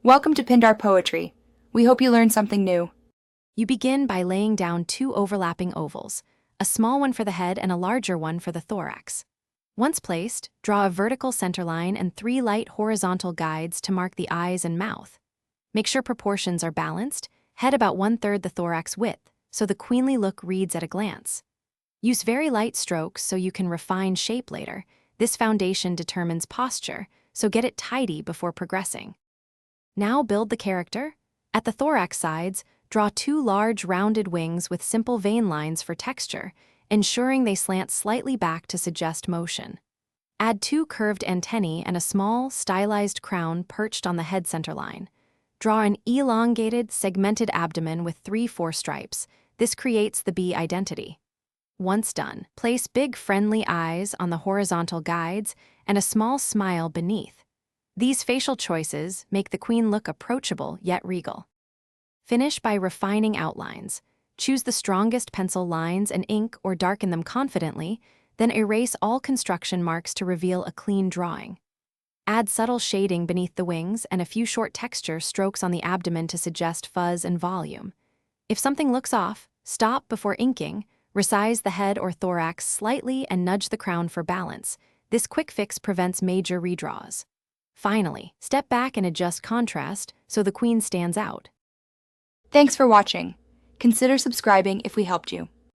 Welcome to Pindar Poetry. We hope you learned something new. You begin by laying down two overlapping ovals, a small one for the head and a larger one for the thorax. Once placed, draw a vertical centerline and 3 light horizontal guides to mark the eyes and mouth. Make sure proportions are balanced, head about 1/3 the thorax width, so the queenly look reads at a glance. Use very light strokes so you can refine shape later. This foundation determines posture, so get it tidy before progressing. Now build the character. At the thorax sides, draw 2 large rounded wings with simple vein lines for texture, ensuring they slant slightly back to suggest motion. Add 2 curved antennae and a small, stylized crown perched on the head centerline. Draw an elongated, segmented abdomen with 3 forestripes. This creates the bee identity. Once done, place big friendly eyes on the horizontal guides and a small smile beneath. These facial choices make the queen look approachable yet regal. Finish by refining outlines. Choose the strongest pencil lines and ink or darken them confidently, then erase all construction marks to reveal a clean drawing. Add subtle shading beneath the wings and a few short texture strokes on the abdomen to suggest fuzz and volume. If something looks off, stop before inking, resize the head or thorax slightly and nudge the crown for balance. This quick fix prevents major redraws. Finally, step back and adjust contrast so the queen stands out. Thanks for watching. Consider subscribing if we helped you.